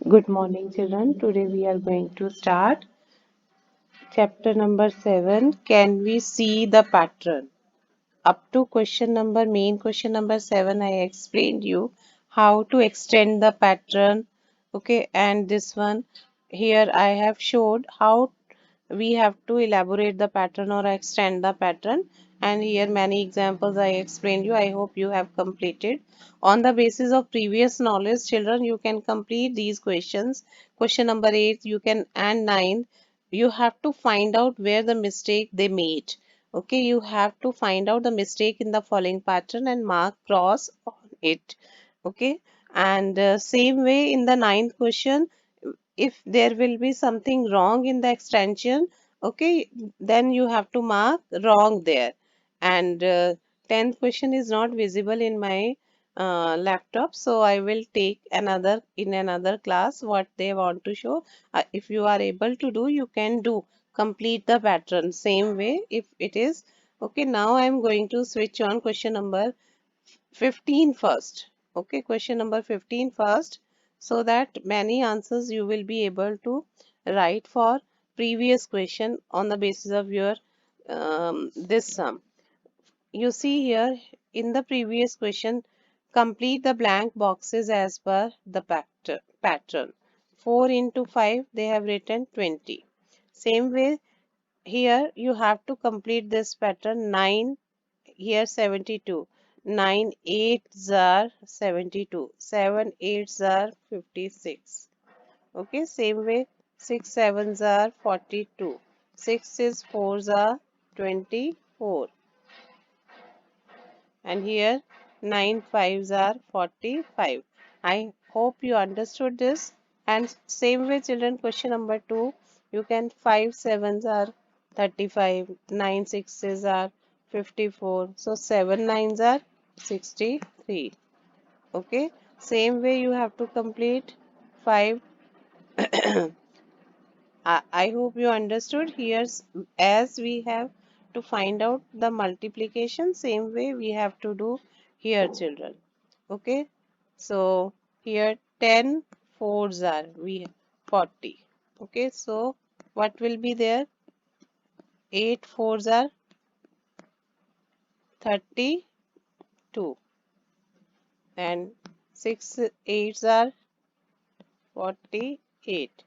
Good morning, children. Today we are going to start chapter number 7. Can we see the pattern? Up to main question number 7, I explained you how to extend the pattern. Okay, and this one here I have showed how we have to elaborate the pattern or extend the pattern, and here many examples I explained you. I hope you have completed. On the basis of previous knowledge, children, you can complete these questions. Question number 8 you can, and 9 you have to find out where the mistake they made. Okay, you have to find out the mistake in the following pattern and mark cross on it. Okay, and same way in the ninth question, if there will be something wrong in the extension, okay, then you have to mark wrong there. And 10th question is not visible in my laptop, so I will take another in another class what they want to show. If you are able to do, you can do, complete the pattern same way if it is. Okay, now I am going to switch on question number 15 first. Okay, question number 15 first, so that many answers you will be able to write for previous question on the basis of your this sum. You see here in the previous question, complete the blank boxes as per the pattern. 4 into 5, they have written 20. Same way here you have to complete this pattern. 9 here 72, 9 8s are 72, 7 8s are 56. Okay, same way 6 7s are 42, 6 is 4s are 24, and here 9 5s are 45. I hope you understood this. And same way, children, question number 2, you can 5 7s are 35, 9 6s are 54, so 7 9s are 63. Okay, same way you have to complete 5. I hope you understood. Here's, as we have to find out the multiplication, same way we have to do here, children. Okay, so here 10 fours are we 40. Okay, so what will be there? 8 fours are 32, and 6 eights are 48,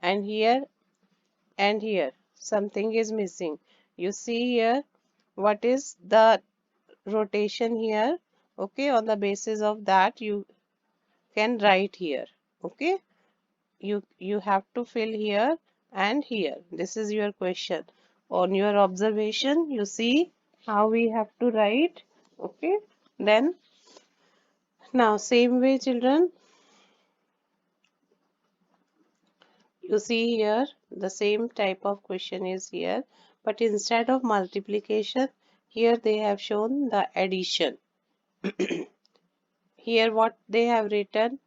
and here something is missing. You see here what is the rotation here. Okay, on the basis of that you can write here. Okay, you have to fill here and here. This is your question. On your observation, you see how we have to write. Okay, then now same way, children, you see here the same type of question is here, but instead of multiplication, here they have shown the addition. Here what they have written,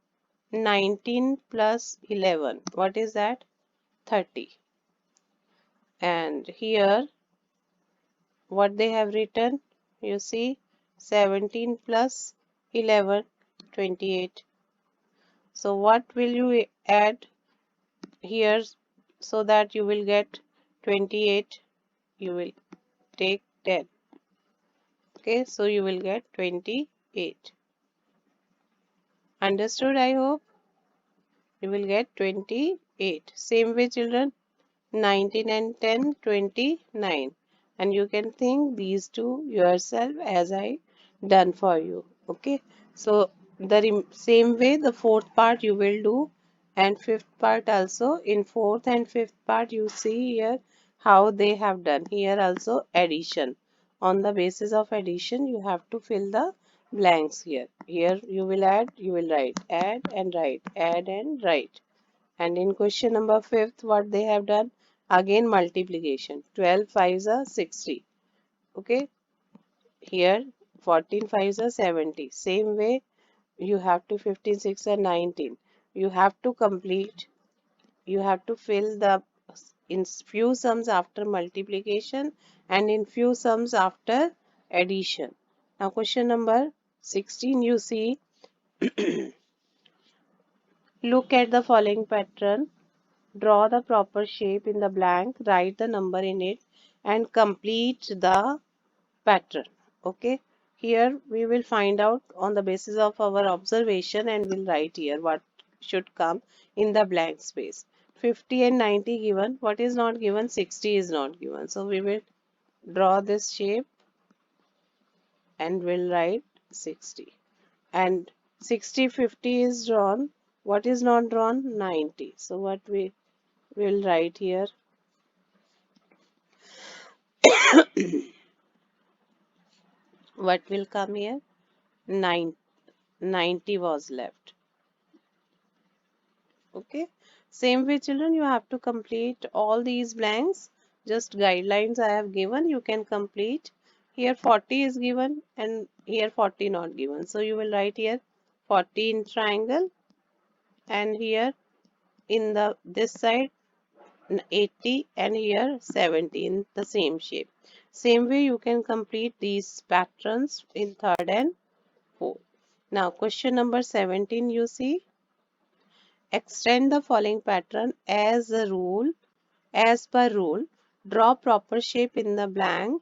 19 plus 11, what is that? 30. And here what they have written, you see, 17 plus 11, 28. So what will you add here so that you will get 28? You will take 10. Okay, so you will get 28. Understood, I hope? You will get 28. Same way, children, 19 and 10, 29. And you can think these two yourself as I done for you. Okay, so the same way the fourth part you will do, and fifth part also. In fourth and fifth part you see here how they have done. Here also addition. On the basis of addition you have to fill the blanks here. Here you will add, you will write, add and write, add and write. And in question number 5th, what they have done? Again multiplication. 12 fives are 60. Okay. Here 14 fives are 70. Same way you have to 15 6 and 19. You have to complete. You have to fill the in few sums after multiplication and in few sums after addition. Now question number 16, you see Look at the following pattern. Draw the proper shape in the blank, write the number in it, and complete the pattern. Okay, here we will find out on the basis of our observation, and we'll write here what should come in the blank space. 50 and 90 given. What is not given? 60 is not given. So we will draw this shape and we'll write 60. And 60, 50 is drawn. What is not drawn? 90. So what we will write here? What will come here? 9. 90 was left. Okay, same way children, you have to complete all these blanks. Just guidelines I have given, you can complete. Here 40 is given and here 40 not given, so you will write here 40 in triangle, and here in the this side 80, and here 70 in the same shape. Same way you can complete these patterns in third and fourth. Now question number 17, you see, extend the following pattern as per rule. Draw proper shape in the blank,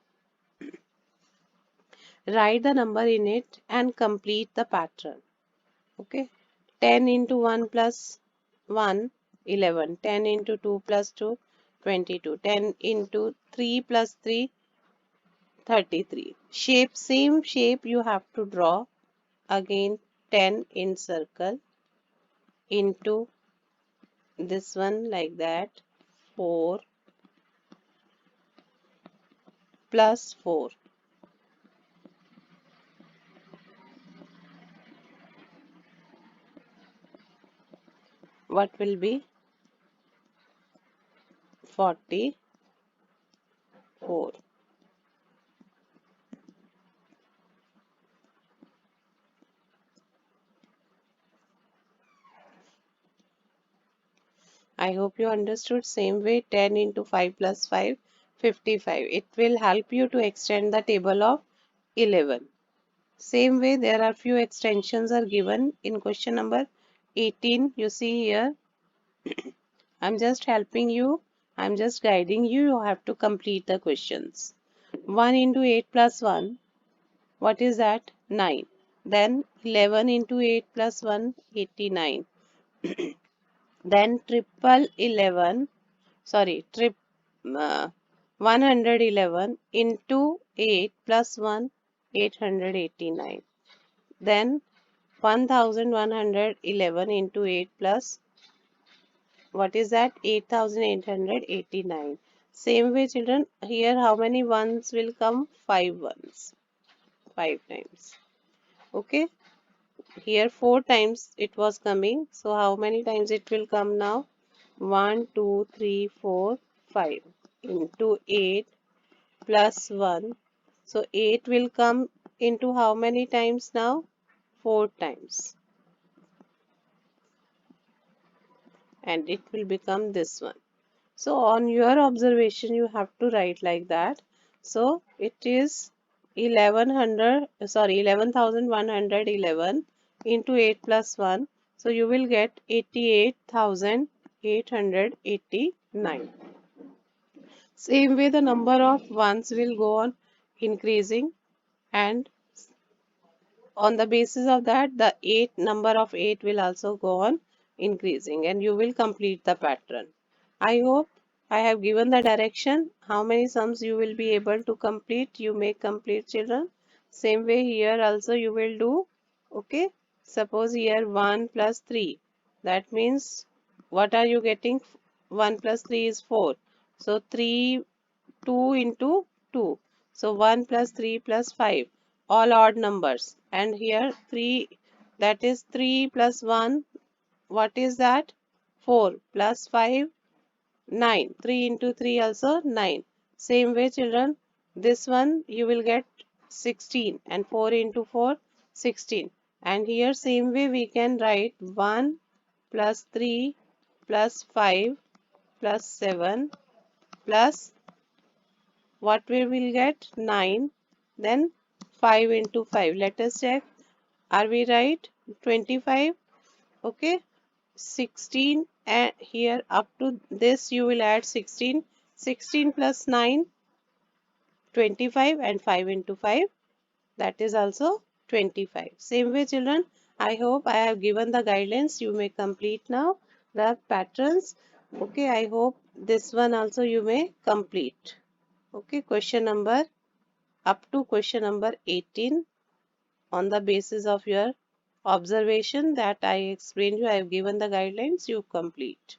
write the number in it, and complete the pattern. Okay. 10 into 1 plus 1, 11. 10 into 2 plus 2, 22. 10 into 3 plus 3, 33. Shape, same shape you have to draw. Again 10 in circle into this one like that. 4 plus 4. What will be? 44. I hope you understood. Same way 10 into 5 plus 5, 55. It will help you to extend the table of 11. Same way there are few extensions are given in question number 18. You see here, I'm just helping you. I'm just guiding you. You have to complete the questions. 1 into 8 plus 1. What is that? 9. Then 11 into 8 plus 1, 89. Then triple 11, sorry, 111 into 8 plus 1, 889. Then 1111 into 8 plus, what is that? 8889. Same way children, here how many ones will come? 5 ones. 5 times. Okay. Here 4 times it was coming. So how many times it will come now? 1, 2, 3, 4, 5 into 8 plus 1. So 8 will come into how many times now? 4 times. And it will become this one. So on your observation, you have to write like that. So it is 11,111 into 8 plus 1. So you will get 88,889. Same way the number of ones will go on increasing, and on the basis of that the number of 8 will also go on increasing, and you will complete the pattern. I hope I have given the direction how many sums you will be able to complete. You may complete children. Same way here also you will do. Okay, suppose here 1 plus 3, that means what are you getting? 1 plus 3 is 4, so 3, 2 into 2. So 1 plus 3 plus 5, all odd numbers. And here 3, that is 3 plus 1, what is that? 4 plus 5, 9. 3 into 3 also 9. Same way children, this one you will get 16, and 4 into 4, 16. And here same way we can write 1 plus 3 plus 5 plus 7 plus what we will get? 9. Then 5 into 5. Let us check. Are we right? 25. Okay. 16, and here up to this you will add 16. 16 plus 9, 25, and 5 into 5, that is also 25. Same way children, I hope I have given the guidelines. You may complete now the patterns. Okay, I hope this one also you may complete. Okay, question number up to question number 18, on the basis of your observation that I explained you, I have given the guidelines, you complete.